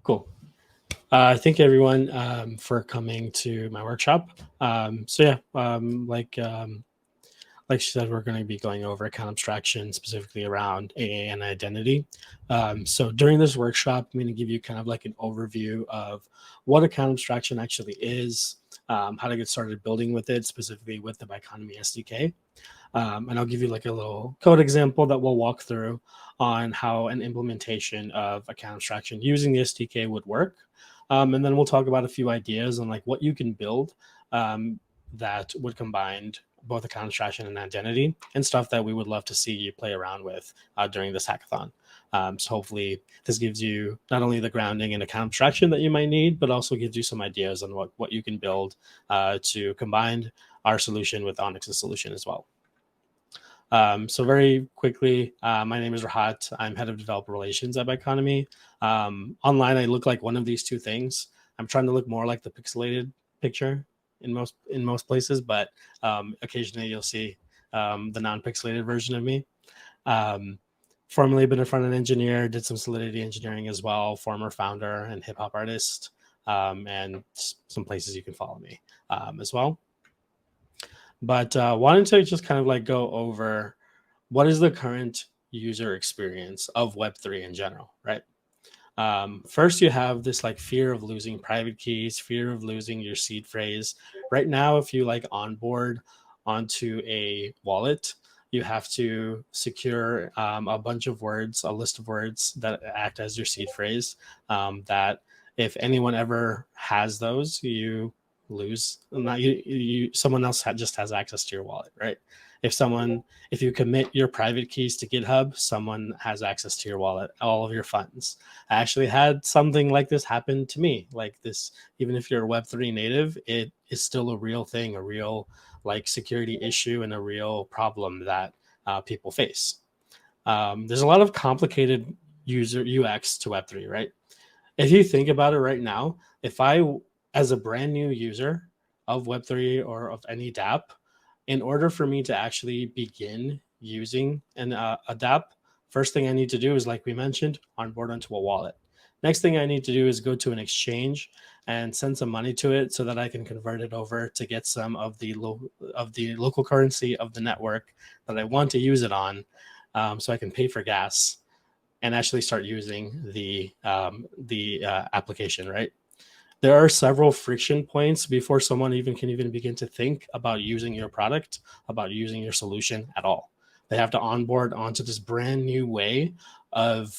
Cool. Thank you everyone for coming to my workshop. Like she said, we're going to be going over account abstraction specifically around AA and identity. So during this workshop, I'm going to give you kind of like an overview of what account abstraction actually is, how to get started building with it, specifically with the Biconomy SDK. And I'll give you like a little code example that we'll walk through on how an implementation of account abstraction using the SDK would work. And then we'll talk about a few ideas on like what you can build that would combine both account abstraction and identity, and stuff that we would love to see you play around with during this hackathon. So hopefully this gives you not only the grounding in account abstraction that you might need, but also gives you some ideas on what you can build to combine our solution with Onyx's solution as well. So very quickly, my name is Rahat. I'm head of developer relations at Biconomy. Online, I look like one of these two things. I'm trying to look more like the pixelated picture in most places, but occasionally you'll see the non-pixelated version of me. Formerly been a front-end engineer, did some Solidity engineering as well, former founder and hip-hop artist, and some places you can follow me as well. But wanted to just kind of like go over what is the current user experience of Web3 in general, right? First, you have this like fear of losing private keys, fear of losing your seed phrase. Right now, if you like onboard onto a wallet, you have to secure a bunch of words, a list of words that act as your seed phrase. That if anyone ever has those, you lose. Not you. Someone else just has access to your wallet, right? If you commit your private keys to GitHub, someone has access to your wallet, all of your funds. I actually had something like this happen to me. Like this, even if you're a Web3 native, it is still a real thing, a real like security issue, and a real problem that people face. There's a lot of complicated user UX to Web3, right? If you think about it right now, if I, as a brand new user of Web3 or of any dApp, in order for me to actually begin using a dApp, first thing I need to do is, like we mentioned, onboard onto a wallet. Next thing I need to do is go to an exchange and send some money to it so that I can convert it over to get some of the local currency of the network that I want to use it on, so I can pay for gas and actually start using the application, right? There are several friction points before someone can begin to think about using your product, about using your solution at all. They have to onboard onto this brand new way of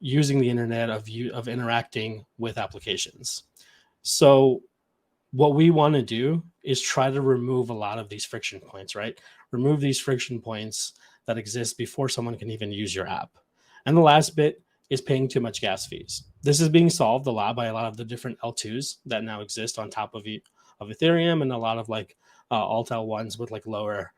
using the internet, of interacting with applications. So what we want to do is try to remove a lot of these friction points, right? Remove these friction points that exist before someone can even use your app. And the last bit is paying too much gas fees. This is being solved a lot by a lot of the different L2s that now exist on top of Ethereum, and a lot of like alt L1s with like lower,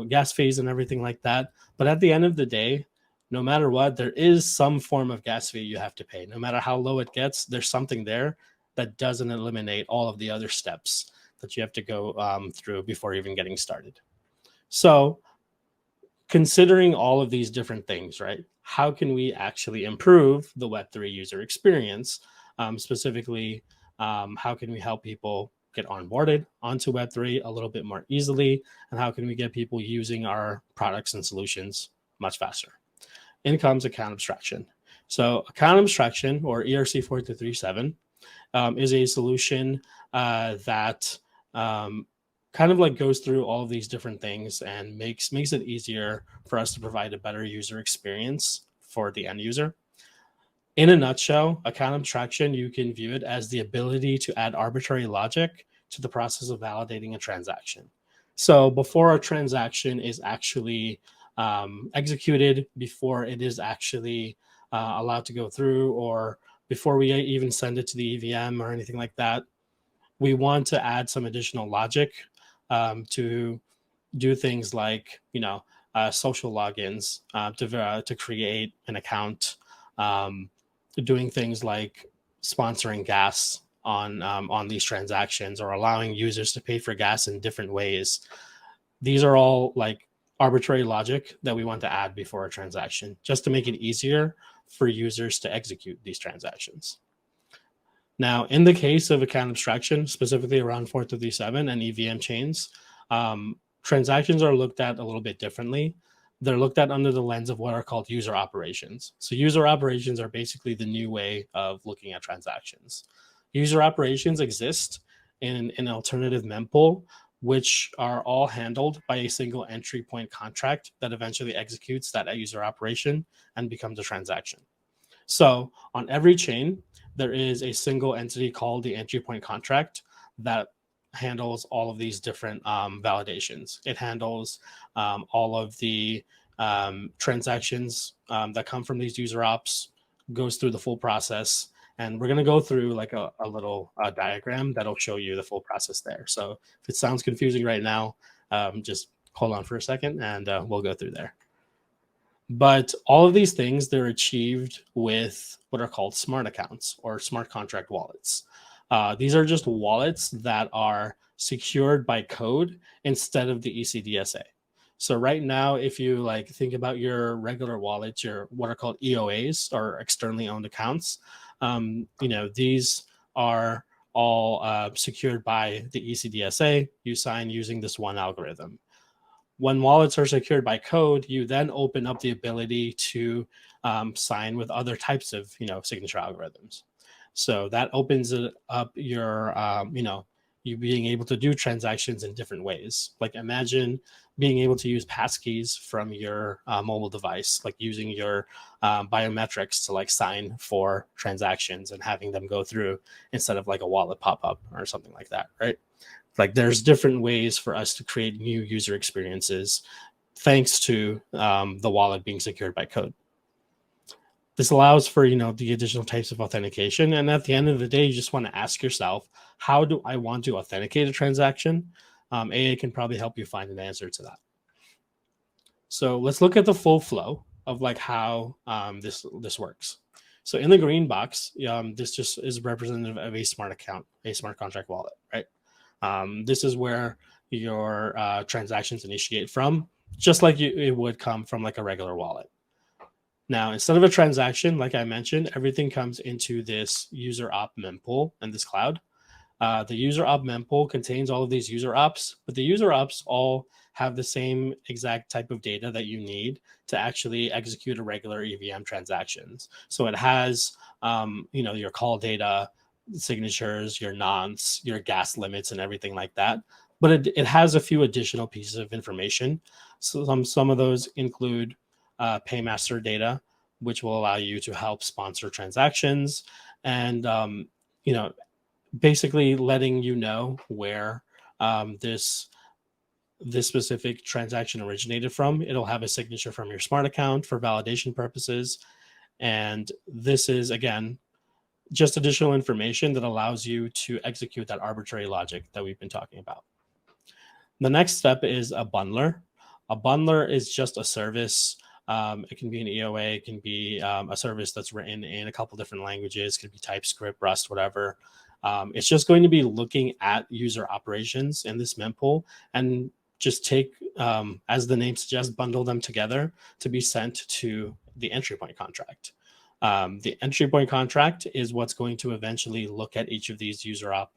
gas fees and everything like that. But at the end of the day, no matter what, there is some form of gas fee you have to pay. No matter how low it gets, there's something there that doesn't eliminate all of the other steps that you have to go through before even getting started. So considering all of these different things, right? How can we actually improve the Web3 user experience? Specifically, how can we help people get onboarded onto Web3 a little bit more easily? And how can we get people using our products and solutions much faster? In comes account abstraction. So account abstraction, or ERC-4237, is a solution that kind of like goes through all of these different things and makes it easier for us to provide a better user experience for the end user. In a nutshell, account abstraction, you can view it as the ability to add arbitrary logic to the process of validating a transaction. So before a transaction is actually executed, before it is actually allowed to go through, or before we even send it to the EVM or anything like that, we want to add some additional logic to do things like, social logins to create an account, doing things like sponsoring gas on these transactions, or allowing users to pay for gas in different ways. These are all like arbitrary logic that we want to add before a transaction, just to make it easier for users to execute these transactions. Now, in the case of account abstraction, specifically around 437 and EVM chains, transactions are looked at a little bit differently. They're looked at under the lens of what are called user operations. So user operations are basically the new way of looking at transactions. User operations exist in an alternative mempool, which are all handled by a single entry point contract that eventually executes that user operation and becomes a transaction. So on every chain, there is a single entity called the entry point contract that handles all of these different validations. It handles all of the transactions that come from these user ops, goes through the full process. And we're going to go through like a little diagram that'll show you the full process there. So if it sounds confusing right now, just hold on for a second and we'll go through there. But all of these things, they're achieved with what are called smart accounts or smart contract wallets. These are just wallets that are secured by code instead of the ECDSA. So right now, if you like think about your regular wallets, your what are called EOAs or externally owned accounts, these are all secured by the ECDSA. You sign using this one algorithm. When wallets are secured by code, you then open up the ability to sign with other types of signature algorithms. So that opens it up your you being able to do transactions in different ways. Like imagine being able to use passkeys from your mobile device, like using your biometrics to like sign for transactions and having them go through instead of like a wallet pop up or something like that, right? Like there's different ways for us to create new user experiences thanks to the wallet being secured by code. This allows for the additional types of authentication, and at the end of the day, you just want to ask yourself, how do I want to authenticate a transaction? AA can probably help you find an answer to that. So let's look at the full flow of like how this works. So in the green box, this just is representative of a smart account, a smart contract wallet, right? This is where your transactions initiate from, just like it would come from like a regular wallet. Now, instead of a transaction, like I mentioned, everything comes into this user op mempool and this cloud. The user op mempool contains all of these user ops, but the user ops all have the same exact type of data that you need to actually execute a regular EVM transactions. So it has, your call data, signatures, your nonce, your gas limits, and everything like that. But it has a few additional pieces of information. So some of those include paymaster data, which will allow you to help sponsor transactions, and basically letting you know where this specific transaction originated from. It'll have a signature from your smart account for validation purposes, and this is again just additional information that allows you to execute that arbitrary logic that we've been talking about. The next step is a bundler. A bundler is just a service. It can be an EOA, it can be a service that's written in a couple different languages, it could be TypeScript, Rust, whatever. It's just going to be looking at user operations in this mempool and just take, as the name suggests, bundle them together to be sent to the entry point contract. The entry point contract is what's going to eventually look at each of these user op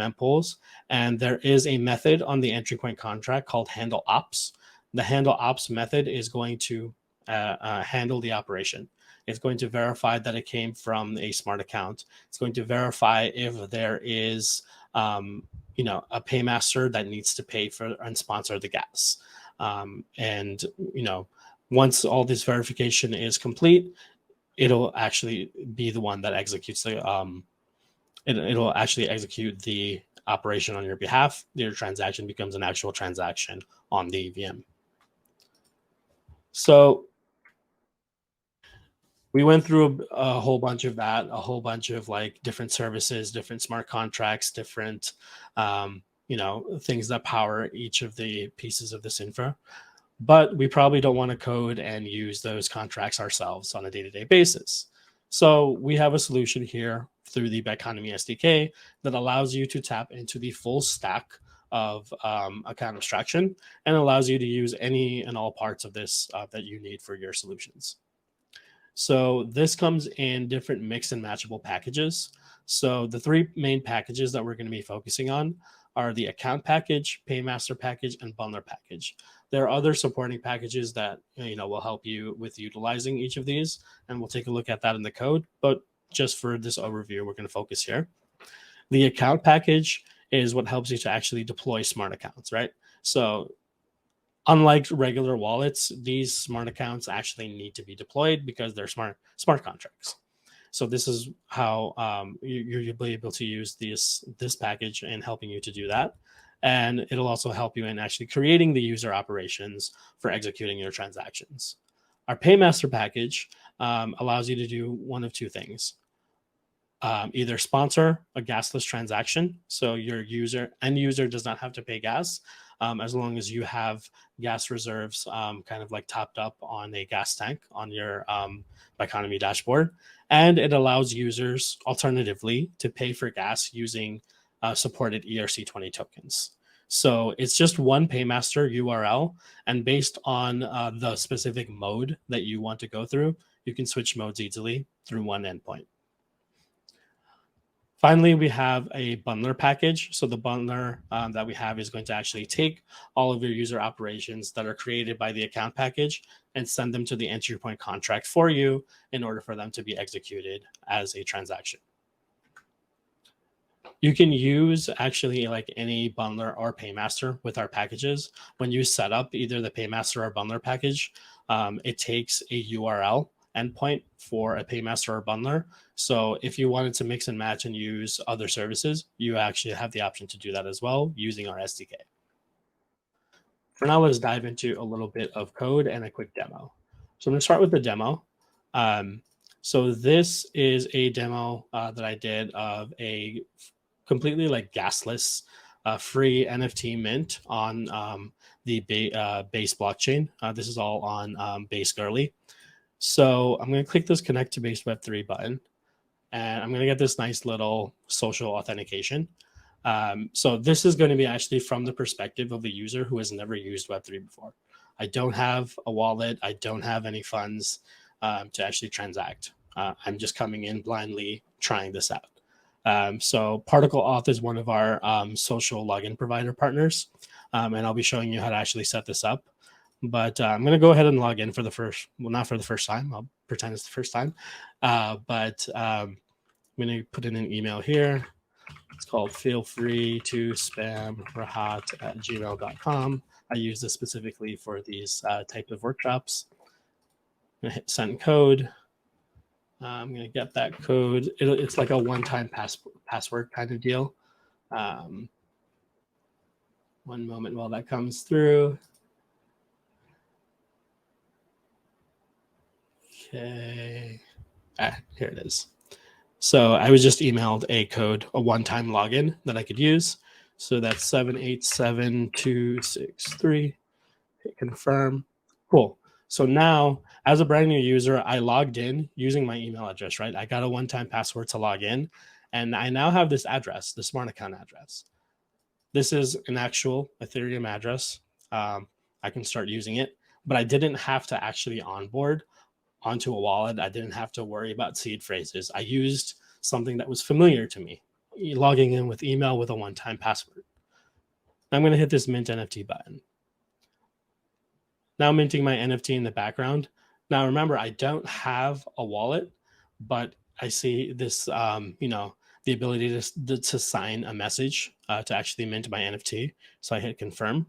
mempools. And there is a method on the entry point contract called handle ops. The handle ops method is going to handle the operation. It's going to verify that it came from a smart account. It's going to verify if there is, a paymaster that needs to pay for and sponsor the gas. Once all this verification is complete, it'll actually be the one that executes the it'll actually execute the operation on your behalf. Your transaction becomes an actual transaction on the EVM. So we went through a whole bunch of that, a whole bunch of like different services, different smart contracts, different things that power each of the pieces of this infra. But we probably don't want to code and use those contracts ourselves on a day-to-day basis. So we have a solution here through the Biconomy SDK that allows you to tap into the full stack of account abstraction and allows you to use any and all parts of this that you need for your solutions. So this comes in different mix and matchable packages. So the three main packages that we're going to be focusing on are the account package, paymaster package, and bundler package. There are other supporting packages that will help you with utilizing each of these, and we'll take a look at that in the code. But just for this overview, we're going to focus here. The account package is what helps you to actually deploy smart accounts, right? So unlike regular wallets, these smart accounts actually need to be deployed because they're smart contracts. So this is how you'll be able to use this package in helping you to do that. And it'll also help you in actually creating the user operations for executing your transactions. Our paymaster package allows you to do one of two things. Either sponsor a gasless transaction, so your end user does not have to pay gas, as long as you have gas reserves kind of like topped up on a gas tank on your Biconomy dashboard. And it allows users alternatively to pay for gas using supported ERC20 tokens. So it's just one paymaster URL, and based on the specific mode that you want to go through, you can switch modes easily through one endpoint. Finally, we have a bundler package. So the bundler that we have is going to actually take all of your user operations that are created by the account package and send them to the entry point contract for you in order for them to be executed as a transaction. You can use actually like any bundler or paymaster with our packages. When you set up either the paymaster or bundler package, it takes a URL endpoint for a paymaster or bundler. So if you wanted to mix and match and use other services, you actually have the option to do that as well using our SDK. For now, let's dive into a little bit of code and a quick demo. So I'm going to start with the demo. So this is a demo that I did of a completely like gasless free NFT mint on the Base blockchain. This is all on Base Girly. So I'm going to click this connect to Base Web3 button, and I'm going to get this nice little social authentication. So this is going to be actually from the perspective of a user who has never used Web3 before. I don't have a wallet. I don't have any funds to actually transact. I'm just coming in blindly trying this out. So Particle Auth is one of our social login provider partners, and I'll be showing you how to actually set this up. But I'm going to go ahead and log in for the first, well, not for the first time. I'll pretend it's the first time. But I'm going to put in an email here. It's called feel free to spam rahat@gmail.com. I use this specifically for these type of workshops. I'm going to hit send code. I'm going to get that code. It's like a one-time password kind of deal. One moment while that comes through. Okay. Here it is. So I was just emailed a code, a one-time login that I could use. So that's 787263. Hit confirm. Cool. So now, as a brand new user, I logged in using my email address, right? I got a one-time password to log in, and I now have this address, the smart account address. This is an actual Ethereum address. I can start using it, but I didn't have to actually onboard onto a wallet. I didn't have to worry about seed phrases. I used something that was familiar to me, logging in with email with a one-time password. I'm going to hit this mint NFT button. Now minting my NFT in the background. Now remember, I don't have a wallet, but I see this, the ability to sign a message to actually mint my NFT. So I hit confirm.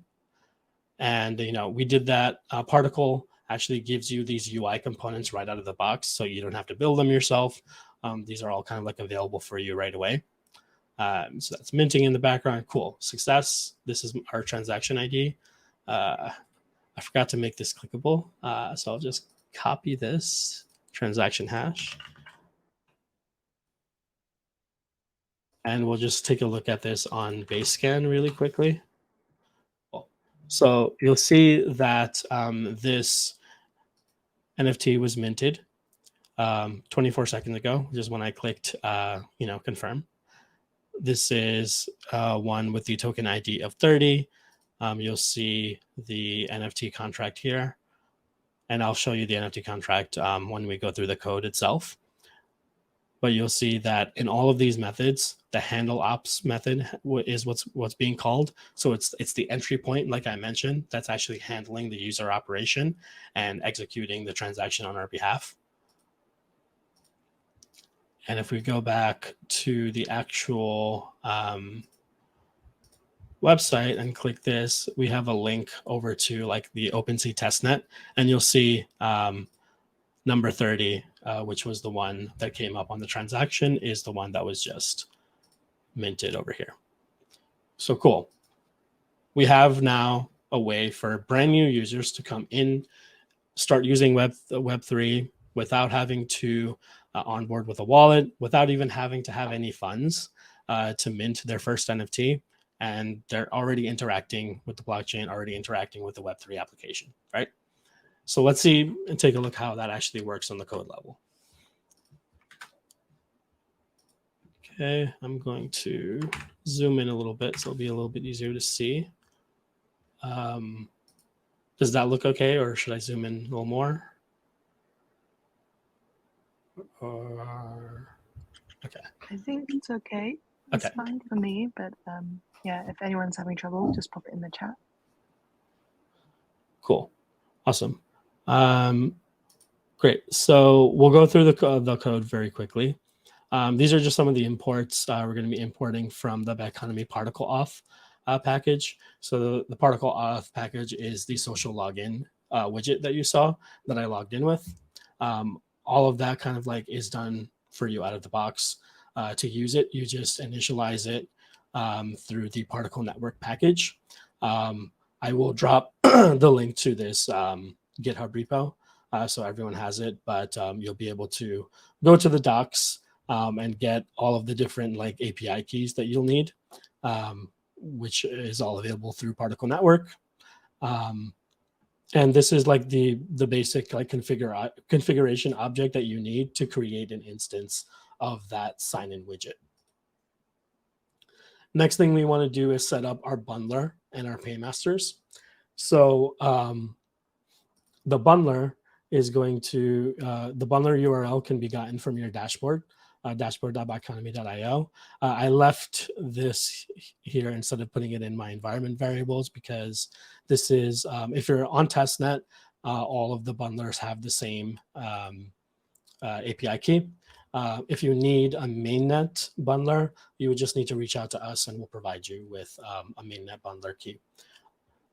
And, we did that. Particle actually gives you these UI components right out of the box, so you don't have to build them yourself. These are all kind of like available for you right away. So that's minting in the background. Cool. Success. This is our transaction ID. I forgot to make this clickable, so I'll just copy this transaction hash. And we'll just take a look at this on Basescan really quickly. So you'll see that this NFT was minted 24 seconds ago, which is when I clicked, confirm. This is one with the token ID of 30. You'll see the NFT contract here. And I'll show you the NFT contract when we go through the code itself. But you'll see that in all of these methods, the handle ops method is what's being called. So it's the entry point, like I mentioned, that's actually handling the user operation and executing the transaction on our behalf. And if we go back to the actual website and click this, we have a link over to like the OpenSea testnet, and you'll see number 30, which was the one that came up on the transaction, is the one that was just minted over here. So cool. We have now a way for brand new users to come in, start using Web3 without having to onboard with a wallet, without even having to have any funds to mint their first NFT. And they're already interacting with the blockchain, already interacting with the Web3 application, right? So let's see and take a look how that actually works on the code level. Okay, I'm going to zoom in a little bit so it'll be a little bit easier to see. Does that look okay, or should I zoom in a little more? Or okay. I think it's okay. It's fine for me, but yeah, if anyone's having trouble, just pop it in the chat. Cool, awesome. Great. So we'll go through the code very quickly. These are just some of the imports we're going to be importing from the Biconomy particle auth package. So the particle auth package is the social login widget that you saw that I logged in with. All of that kind of like is done for you out of the box. To use it, you just initialize it through the particle network package. I will drop the link to this GitHub repo so everyone has it, but you'll be able to go to the docs and get all of the different like API keys that you'll need, which is all available through Particle Network. And this is like the basic like configuration object that you need to create an instance of that sign-in widget. Next thing we want to do is set up our bundler and our paymasters. So the bundler is going to, the bundler URL can be gotten from your dashboard, dashboard.biconomy.io. I left this here instead of putting it in my environment variables because this is, if you're on testnet, all of the bundlers have the same API key. If you need a mainnet bundler, you would just need to reach out to us and we'll provide you with a mainnet bundler key.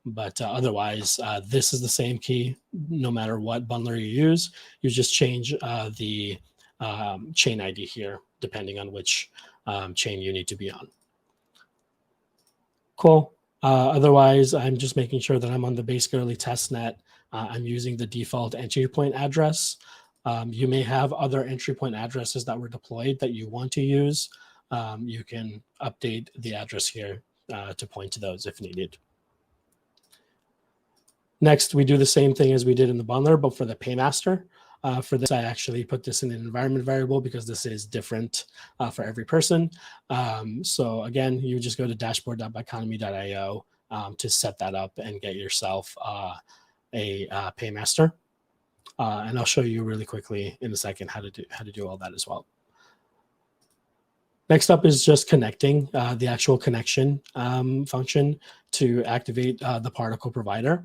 But otherwise, this is the same key no matter what bundler you use. You just change the chain ID here, depending on which chain you need to be on. Cool. Otherwise, I'm just making sure that I'm on the basic early testnet. I'm using the default entry point address. You may have other entry point addresses that were deployed that you want to use. You can update the address here to point to those if needed. Next, we do the same thing as we did in the bundler, but for the paymaster. For this, I actually put this in an environment variable because this is different for every person. So again, you just go to dashboard.biconomy.io to set that up and get yourself a paymaster. And I'll show you really quickly in a second how to do all that as well. Next up is just connecting the actual connection function to activate the particle provider.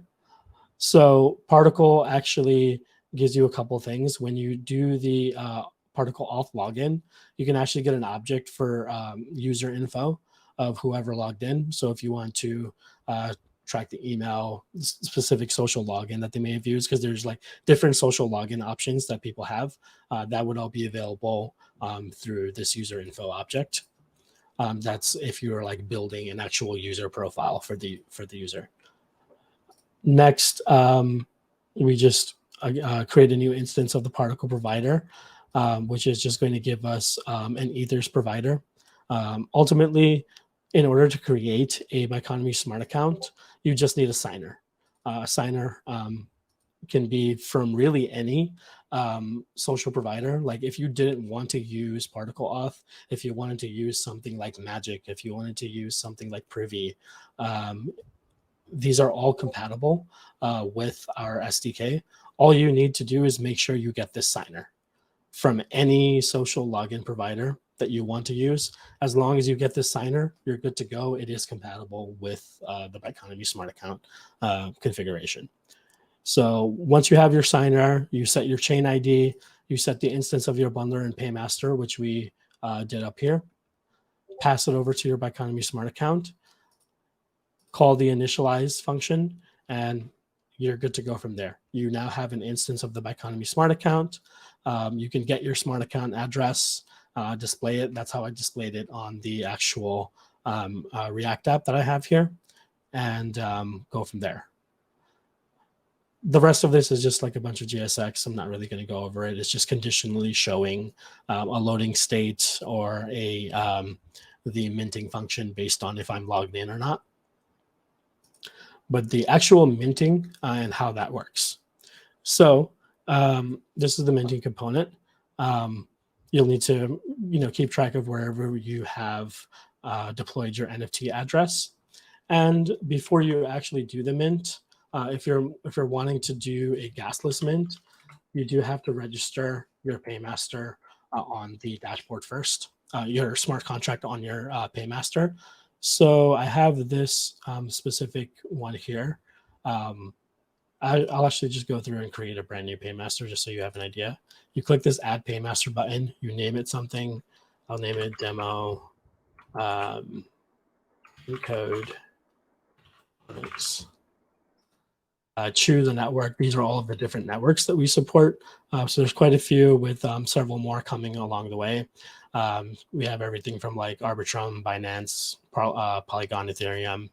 So Particle actually gives you a couple things. When you do the Particle auth login, you can actually get an object for user info of whoever logged in. So if you want to track the email, specific social login that they may have used, because there's like different social login options that people have, that would all be available through this user info object. That's if you're like building an actual user profile for the user. Next, we just create a new instance of the particle provider, which is just going to give us an ethers provider. Ultimately, in order to create a Biconomy smart account, you just need a signer. A signer can be from really any social provider. Like if you didn't want to use Particle Auth, if you wanted to use something like Magic, if you wanted to use something like Privy, these are all compatible with our SDK. All you need to do is make sure you get this signer from any social login provider that you want to use. As long as you get this signer, you're good to go. It is compatible with the Biconomy Smart Account configuration. So once you have your signer, you set your chain ID, you set the instance of your bundler and paymaster, which we did up here, pass it over to your Biconomy Smart Account, call the initialize function, and you're good to go from there. You now have an instance of the Biconomy Smart Account. You can get your smart account address, display it. That's how I displayed it on the actual React app that I have here, and go from there. The rest of this is just like a bunch of JSX. I'm not really going to go over it. It's just conditionally showing a loading state or the minting function based on if I'm logged in or not. But the actual minting and how that works. So this is the minting component. You'll need to keep track of wherever you have deployed your NFT address. And before you actually do the mint, if you're wanting to do a gasless mint, you do have to register your paymaster on the dashboard first, your smart contract on your paymaster. So I have this specific one here. I'll actually just go through and create a brand new paymaster just so you have an idea. You click this add paymaster button, you name it something. I'll name it demo code Onyx. Choose a network. These are all of the different networks that we support. So there's quite a few with several more coming along the way. We have everything from like Arbitrum, Binance, Polygon, Ethereum,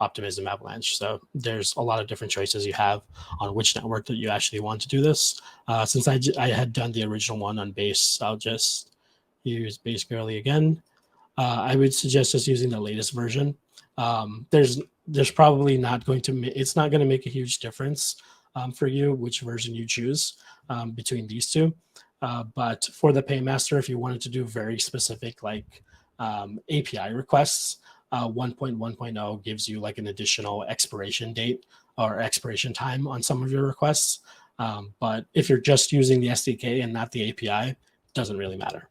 Optimism, Avalanche. So there's a lot of different choices you have on which network that you actually want to do this. Since I had done the original one on Base, I'll just use Base Girly again. I would suggest just using the latest version. There's probably not going to, it's not going to make a huge difference for you which version you choose between these two. But for the paymaster, if you wanted to do very specific like API requests, 1.1.0 gives you like an additional expiration date or expiration time on some of your requests. But if you're just using the SDK and not the API, it doesn't really matter.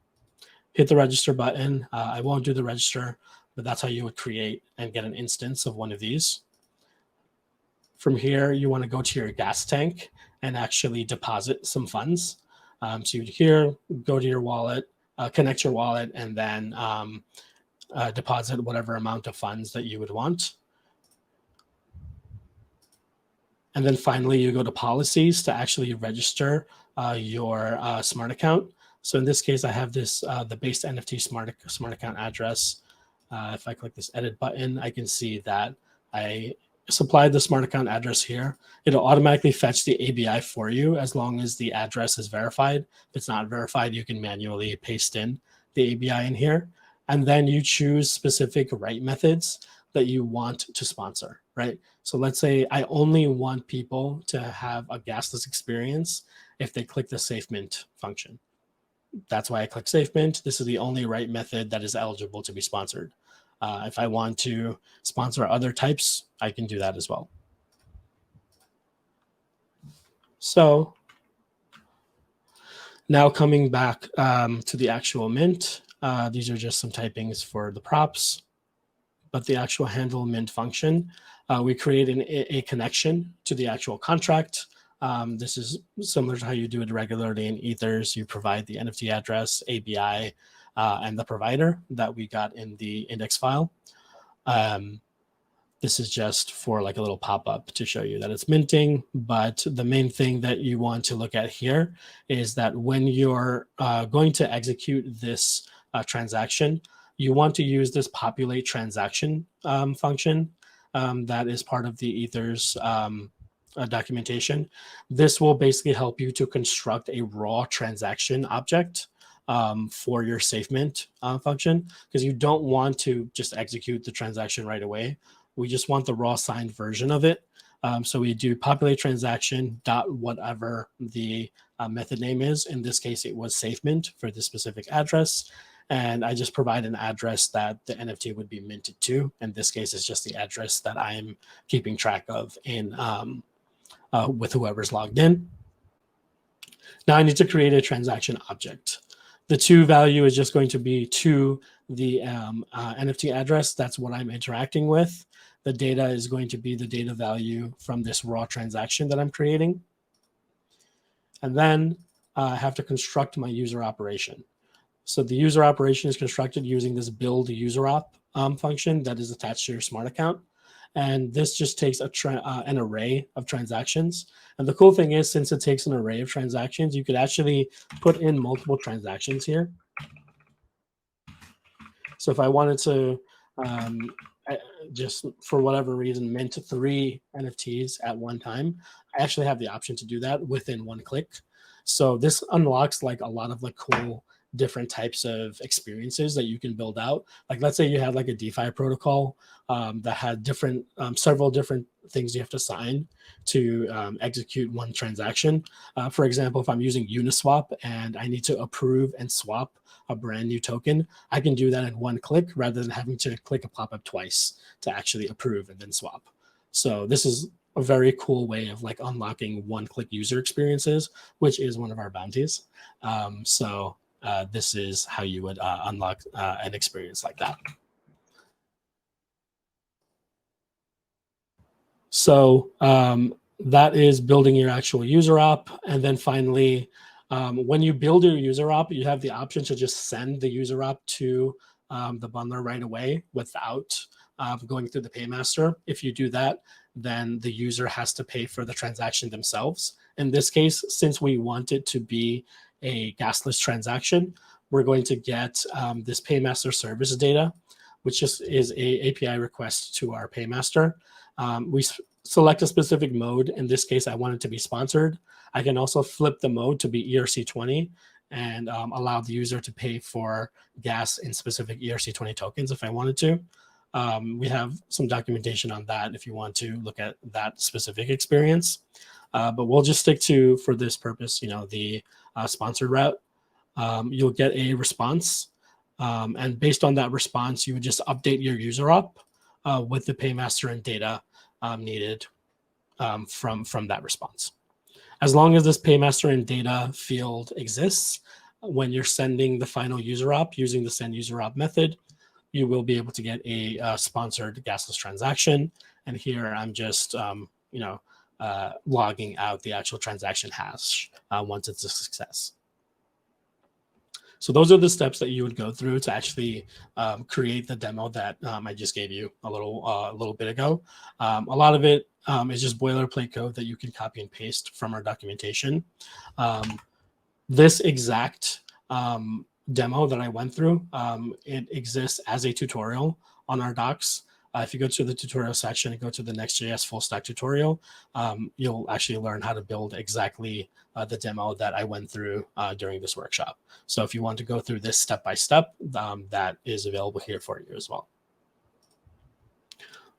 Hit the register button. I won't do the register, but that's how you would create and get an instance of one of these. From here, you want to go to your gas tank and actually deposit some funds. So you'd here, go to your wallet, connect your wallet, and then deposit whatever amount of funds that you would want. And then finally, you go to policies to actually register your smart account. So in this case, I have this the base NFT smart account address. If I click this edit button, I can see that I supplied the smart account address here. It'll automatically fetch the ABI for you as long as the address is verified. If it's not verified, you can manually paste in the ABI in here. And then you choose specific write methods that you want to sponsor, right? So let's say I only want people to have a gasless experience if they click the Safe Mint function. That's why I click Safe Mint. This is the only write method that is eligible to be sponsored. If I want to sponsor other types, I can do that as well. So now coming back to the actual mint, these are just some typings for the props, but the actual handle mint function, we create a connection to the actual contract. This is similar to how you do it regularly in Ethers. You provide the NFT address, ABI, and the provider that we got in the index file. This is just for like a little pop-up to show you that it's minting. But the main thing that you want to look at here is that when you're going to execute this transaction, you want to use this populate transaction function that is part of the Ethers documentation. This will basically help you to construct a raw transaction object for your SafeMint function, because you don't want to just execute the transaction right away. We just want the raw signed version of it. So we do populate transaction dot whatever the method name is. In this case, it was SafeMint for this specific address. and I just provide an address that the NFT would be minted to. In this case, it's just the address that I'm keeping track of in with whoever's logged in. Now I need to create a transaction object. The to value is just going to be to the NFT address. That's what I'm interacting with. The data is going to be the data value from this raw transaction that I'm creating. And then I have to construct my user operation. So the user operation is constructed using this build user op function that is attached to your smart account. And this just takes an array of transactions. And the cool thing is, since it takes an array of transactions, you could actually put in multiple transactions here. So if I wanted to just for whatever reason mint 3 NFTs at one time, I actually have the option to do that within one click. So this unlocks like a lot of like cool different types of experiences that you can build out. Like let's say you had like a DeFi protocol that had different several different things you have to sign to execute one transaction. For example, if I'm using Uniswap and I need to approve and swap a brand new token, I can do that in one click rather than having to click a pop-up twice to actually approve and then swap. So this is a very cool way of like unlocking one-click user experiences, which is one of our bounties. This is how you would unlock an experience like that. So that is building your actual user op. And then finally, when you build your user op, you have the option to just send the user op to the bundler right away without going through the paymaster. If you do that, then the user has to pay for the transaction themselves. In this case, since we want it to be a gasless transaction, we're going to get this paymaster service data, which just is a API request to our paymaster. We select a specific mode. In this case, I want it to be sponsored. I can also flip the mode to be ERC20 and allow the user to pay for gas in specific ERC20 tokens if I wanted to. We have some documentation on that if you want to look at that specific experience. But we'll just stick to, for this purpose, the sponsored route. You'll get a response. And based on that response, you would just update your user op with the paymaster and data needed from that response. As long as this paymaster and data field exists, when you're sending the final user op using the send user op method, you will be able to get a sponsored gasless transaction. And here I'm just, logging out the actual transaction hash once it's a success. So those are the steps that you would go through to actually create the demo that I just gave you a little bit ago. A lot of it is just boilerplate code that you can copy and paste from our documentation. This exact demo that I went through, it exists as a tutorial on our docs. If you go to the tutorial section and go to the Next.js full stack tutorial, you'll actually learn how to build exactly the demo that I went through during this workshop. So if you want to go through this step by step, that is available here for you as well.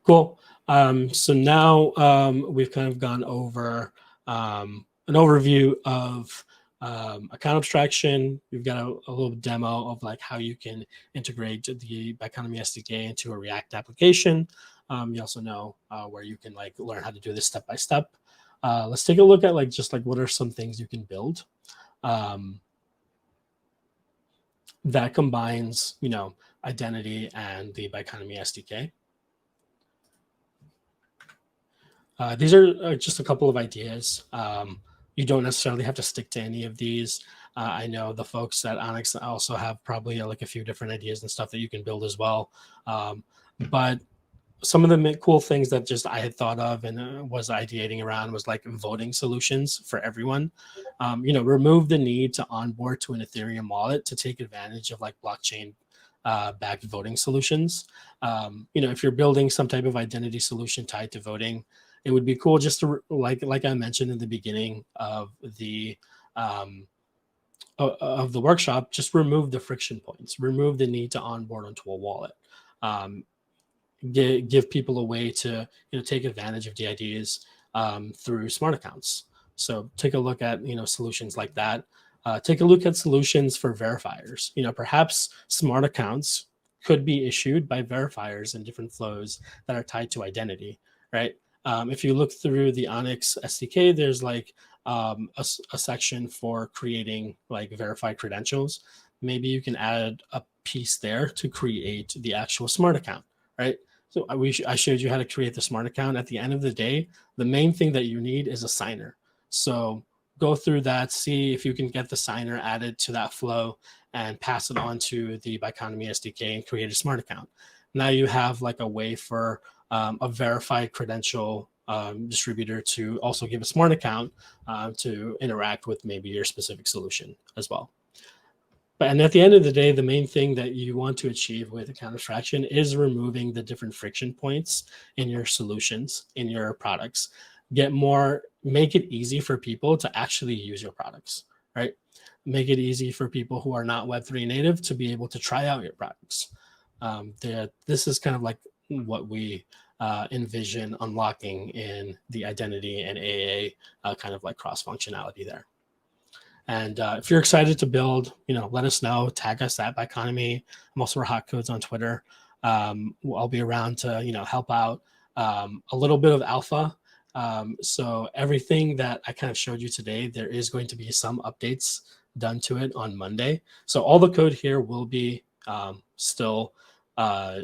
Cool. So now we've kind of gone over an overview of account abstraction. We've got a little demo of like how you can integrate the Biconomy SDK into a React application. You also know where you can like learn how to do this step by step. Let's take a look at like just like what are some things you can build that combines identity and the Biconomy SDK. These are just a couple of ideas. You don't necessarily have to stick to any of these. I know the folks at Onyx also have probably like a few different ideas and stuff that you can build as well. But some of the cool things that just I had thought of and was ideating around was like voting solutions for everyone. Remove the need to onboard to an Ethereum wallet to take advantage of like blockchain backed voting solutions. If you're building some type of identity solution tied to voting, it would be cool just to like I mentioned in the beginning of the workshop, just remove the friction points, remove the need to onboard onto a wallet, give people a way to take advantage of DIDs through smart accounts. So take a look at solutions like that. take a look at solutions for verifiers. Perhaps smart accounts could be issued by verifiers in different flows that are tied to identity, right? If you look through the Onyx SDK, there's like a section for creating like verified credentials. Maybe you can add a piece there to create the actual smart account, right? So I showed you how to create the smart account. At the end of the day, the main thing that you need is a signer. So go through that, see if you can get the signer added to that flow and pass it on to the Biconomy SDK and create a smart account. Now you have like a way for a verified credential distributor to also give a smart account to interact with maybe your specific solution as well. And at the end of the day, the main thing that you want to achieve with account abstraction is removing the different friction points in your solutions, in your products. Make it easy for people to actually use your products, right? Make it easy for people who are not Web3 native to be able to try out your products. This is kind of like what we envision unlocking in the identity and AA kind of like cross functionality there. And if you're excited to build, let us know. Tag us at Biconomy. I'm also Rahat Codes on Twitter. I'll be around to help out. A little bit of alpha. So everything that I kind of showed you today, there is going to be some updates done to it on Monday. So all the code here will be still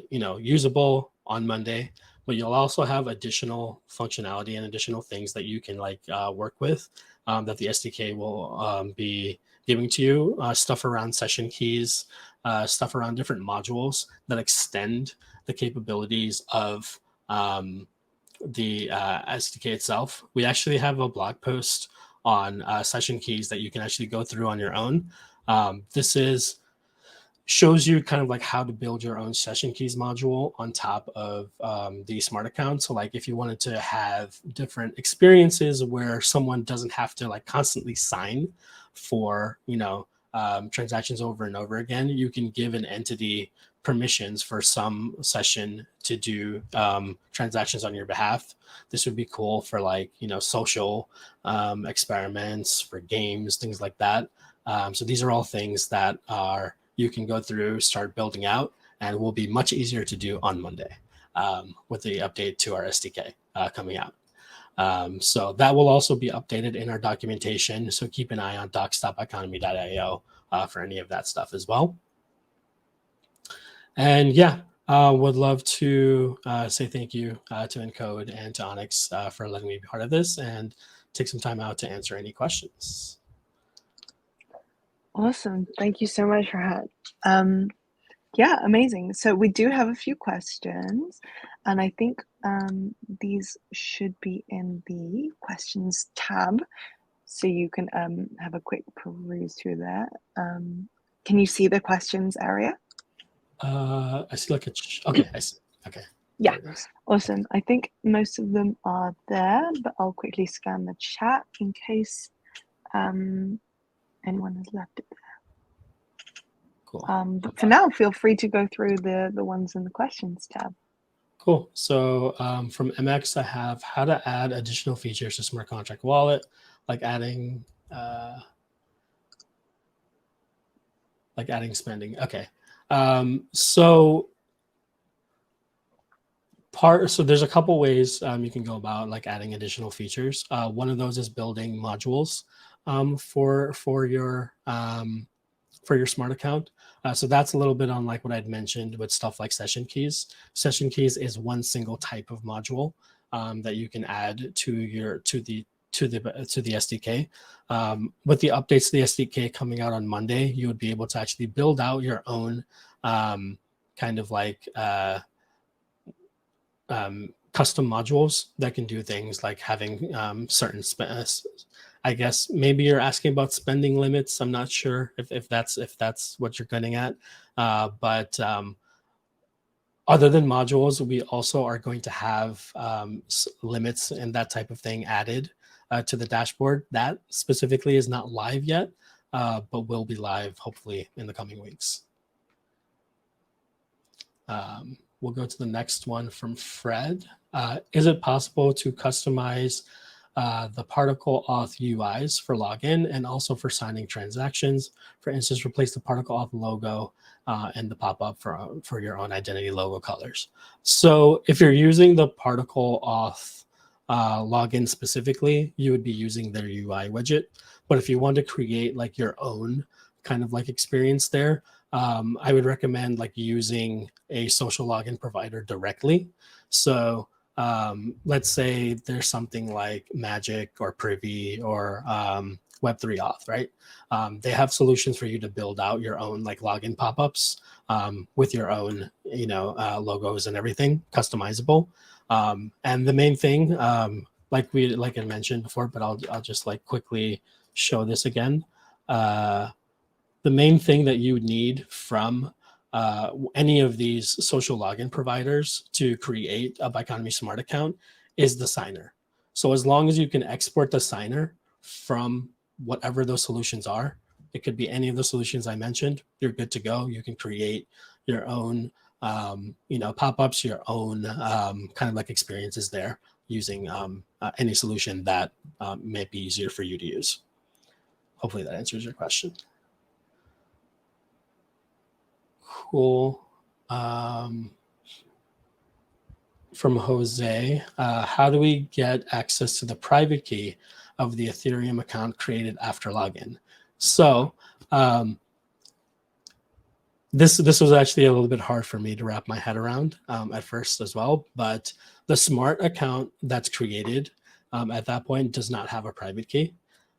usable on Monday, but you'll also have additional functionality and additional things that you can work with. That the SDK will be giving to you, stuff around session keys, stuff around different modules that extend the capabilities of the SDK itself. We actually have a blog post on session keys that you can actually go through on your own. This shows you kind of like how to build your own session keys module on top of the smart account. So like if you wanted to have different experiences where someone doesn't have to like constantly sign for, transactions over and over again, you can give an entity permissions for some session to do transactions on your behalf. This would be cool for social experiments, for games, things like that. So these are all things that you can go through, start building out, and will be much easier to do on Monday with the update to our SDK coming out. So that will also be updated in our documentation. So keep an eye on docs.biconomy.io for any of that stuff as well. And would love to say thank you to Encode and to Onyx for letting me be part of this and take some time out to answer any questions. Awesome. Thank you so much, Rahat. Yeah, amazing. So we do have a few questions, and I think these should be in the questions tab, so you can have a quick peruse through there. Can you see the questions area? I see okay, I see. Okay. Yeah, awesome. I think most of them are there, but I'll quickly scan the chat in case anyone has left it there. Cool. But for now, feel free to go through the ones in the questions tab. Cool. So from MX, I have how to add additional features to smart contract wallet, like adding spending. Okay. So there's a couple ways you can go about adding additional features. One of those is building modules for your smart account. So that's a little bit on what I'd mentioned with stuff like session keys. Session keys is one single type of module that you can add to the SDK. With the updates to the SDK coming out on Monday, you would be able to actually build out your own custom modules that can do things like having certain I guess maybe you're asking about spending limits. I'm not sure if that's what you're getting at. But other than modules, we also are going to have limits and that type of thing added to the dashboard. That specifically is not live yet, but will be live hopefully in the coming weeks. We'll go to the next one from Fred. Is it possible to customize the particle auth UIs for login and also for signing transactions. For instance, replace the particle auth logo and the pop-up for your own identity logo colors. So if you're using the particle auth login specifically, you would be using their UI widget. But if you want to create like your own kind of like experience there, I would recommend like using a social login provider directly. So let's say there's something like Magic or Privy or Web3 Auth, right? They have solutions for you to build out your own like login pop-ups with your own, logos and everything, customizable. And the main thing, like I mentioned before, but I'll just like quickly show this again. The main thing that you need from any of these social login providers to create a Biconomy Smart account is the signer. So as long as you can export the signer from whatever those solutions are, it could be any of the solutions I mentioned, you're good to go. You can create your own, pop-ups, your own kind of like experiences there using any solution that may be easier for you to use. Hopefully that answers your question. Cool. From Jose, how do we get access to the private key of the Ethereum account created after login? So this was actually a little bit hard for me to wrap my head around at first as well, but the smart account that's created at that point does not have a private key.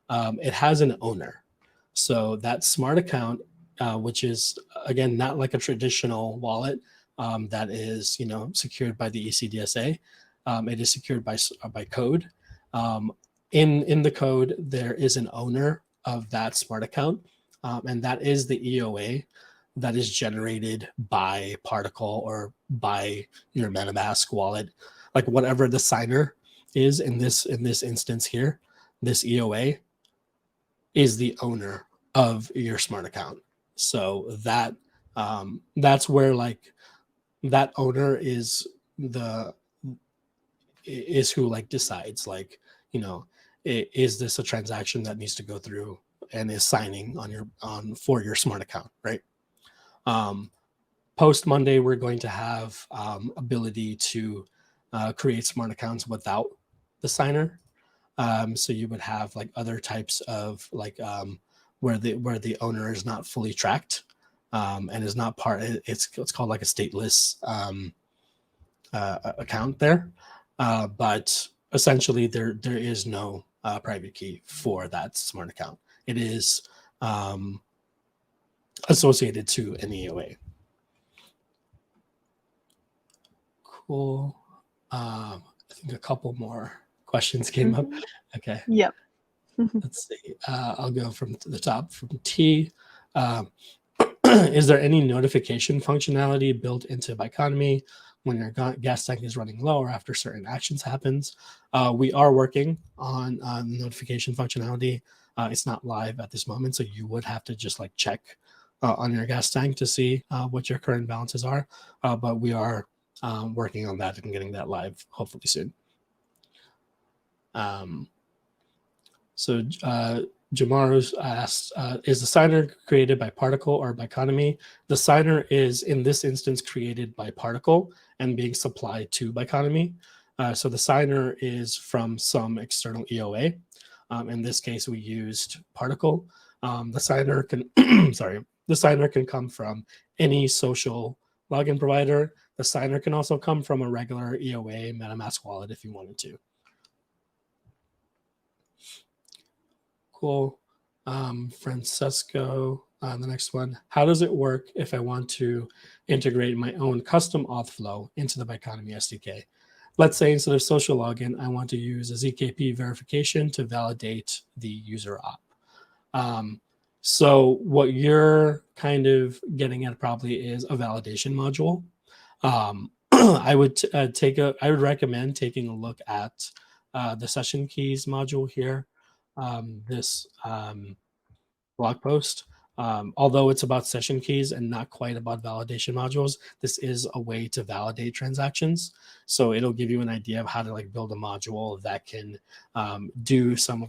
It has an owner. So that smart account, which is, again, not like a traditional wallet that is, secured by the ECDSA. It is secured by code. In the code, there is an owner of that smart account, and that is the EOA that is generated by Particle or by your MetaMask wallet, like whatever the signer is in this instance here. This EOA is the owner of your smart account. So that's where like that owner is who like decides like, is this a transaction that needs to go through and is signing for your smart account, right? Post Monday, we're going to have ability to create smart accounts without the signer. So you would have like other types of like where the owner is not fully tracked and is not part. It's called like a stateless account there, but essentially there is no private key for that smart account. It is associated to an EOA. Cool. I think a couple more questions came up. Okay. Yep. Let's see. I'll go from the top from T. Is there any notification functionality built into Biconomy when your gas tank is running low or after certain actions happens? We are working on notification functionality. It's not live at this moment, so you would have to just like check on your gas tank to see what your current balances are. But we are working on that and getting that live hopefully soon. So Jamaru's asked, is the signer created by Particle or Biconomy? The signer is, in this instance, created by Particle and being supplied to Biconomy. So the signer is from some external EOA. In this case, we used Particle. The signer can, the signer can come from any social login provider. The signer can also come from a regular EOA MetaMask wallet if you wanted to. Cool. Francesco, the next one. How does it work if I want to integrate my own custom auth flow into the Biconomy SDK? Let's say instead of social login, I want to use a ZKP verification to validate the user op. So what you're kind of getting at probably is a validation module. I would recommend taking a look at the session keys module here. This blog post. Although it's about session keys and not quite about validation modules, this is a way to validate transactions. So it'll give you an idea of how to like build a module that can do some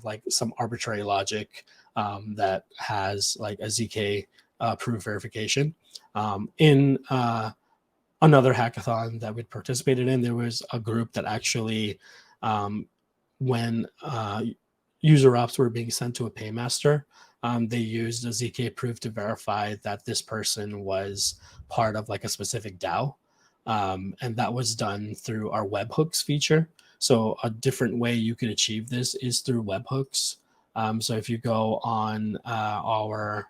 arbitrary logic that has like a ZK proof verification. In another hackathon that we'd participated in, there was a group that actually, when user ops were being sent to a paymaster, they used a ZK proof to verify that this person was part of like a specific DAO. And that was done through our webhooks feature. So a different way you could achieve this is through webhooks. So if you go on our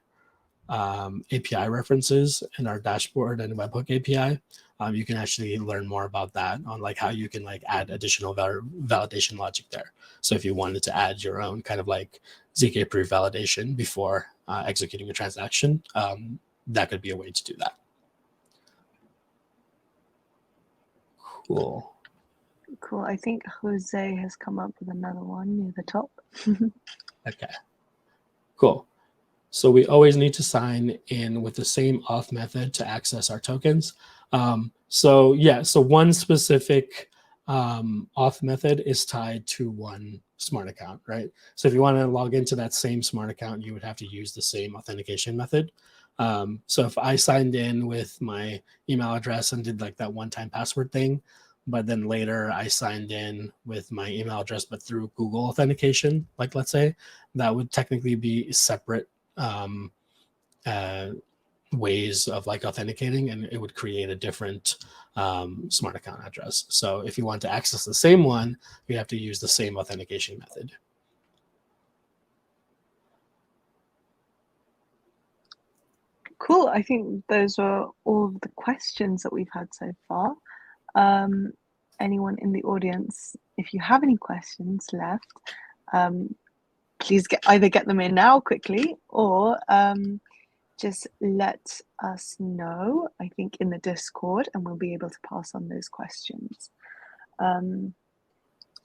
API references in our dashboard and webhook API, you can actually learn more about that on like how you can like add additional validation logic there. So if you wanted to add your own kind of like ZK proof validation before executing a transaction, that could be a way to do that. Cool. Cool. I think Jose has come up with another one near the top. Okay. Cool. So we always need to sign in with the same auth method to access our tokens. So one specific auth method is tied to one smart account, right? So if you want to log into that same smart account, you would have to use the same authentication method. So if I signed in with my email address and did like that one-time password thing, but then later I signed in with my email address, but through Google authentication, like let's say, that would technically be separate ways of like authenticating, and it would create a different smart account address. So if you want to access the same one, you have to use the same authentication method. Cool. I think those are all of the questions that we've had so far. Anyone in the audience, if you have any questions left, please either get them in now quickly, or just let us know, I think, in the Discord, and we'll be able to pass on those questions.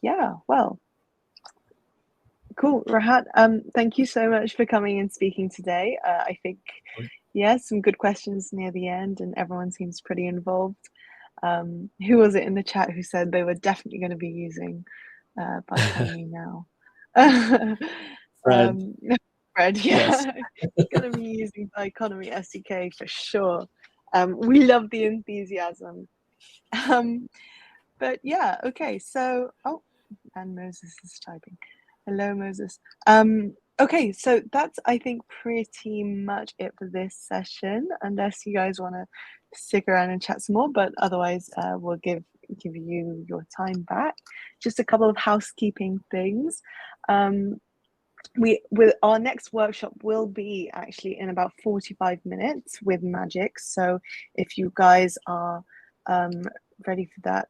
Yeah, well, cool. Rahat, thank you so much for coming and speaking today. I think, yeah, some good questions near the end, and everyone seems pretty involved. Who was it in the chat who said they were definitely going to be using Biconomy now? Fred. Fred, yeah, Yes. going to be using Biconomy SDK for sure. We love the enthusiasm. But yeah, okay, so, oh, and Moses is typing. Hello, Moses. Okay, so that's, I think, pretty much it for this session, unless you guys want to stick around and chat some more, but otherwise we'll give you your time back. Just a couple of housekeeping things. With our next workshop will be actually in about 45 minutes with Magic. So if you guys are ready for that.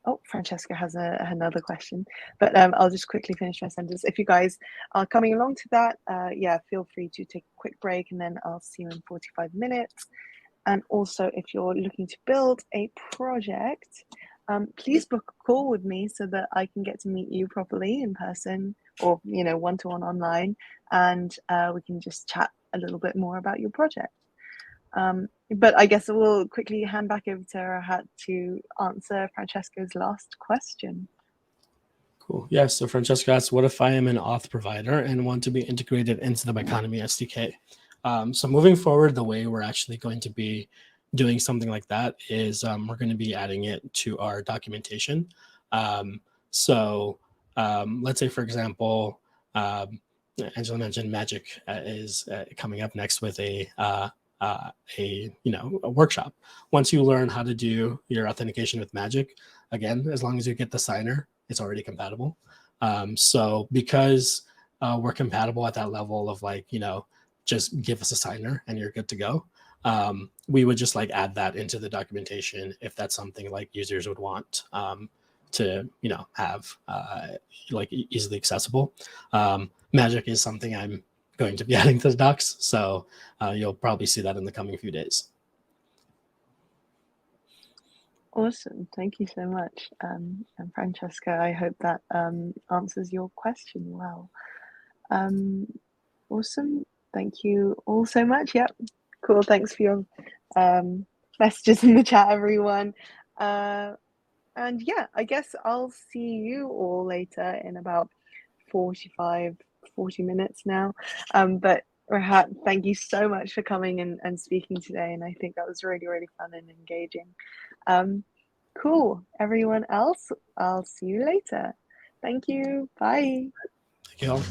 Oh, Francesca has another question, but I'll just quickly finish my sentence. If you guys are coming along to that, yeah, feel free to take a quick break, and then I'll see you in 45 minutes. And also, if you're looking to build a project, please book a call with me so that I can get to meet you properly in person, or one-to-one online, and we can just chat a little bit more about your project. But I guess we'll quickly hand back over to Rahat to answer Francesco's last question. Cool. Yeah, so Francesca asks, what if I am an auth provider and want to be integrated into the Biconomy SDK? So moving forward, the way we're actually going to be doing something like that is we're going to be adding it to our documentation. So let's say, for example, Angela mentioned Magic is coming up next with a workshop. Once you learn how to do your authentication with Magic, again, as long as you get the signer, it's already compatible. So because we're compatible at that level of just give us a signer and you're good to go. We would just add that into the documentation if that's something users would want to have easily accessible. Magic is something I'm going to be adding to the docs, so you'll probably see that in the coming few days. Awesome, thank you so much. And Francesca, I hope that answers your question well. Awesome. Thank you all so much. Yep. Cool. Thanks for your messages in the chat, everyone. And yeah, I guess I'll see you all later in about 40 minutes now. But Rahat, thank you so much for coming and speaking today. And I think that was really, really fun and engaging. Cool. Everyone else, I'll see you later. Thank you. Bye. Thank you all.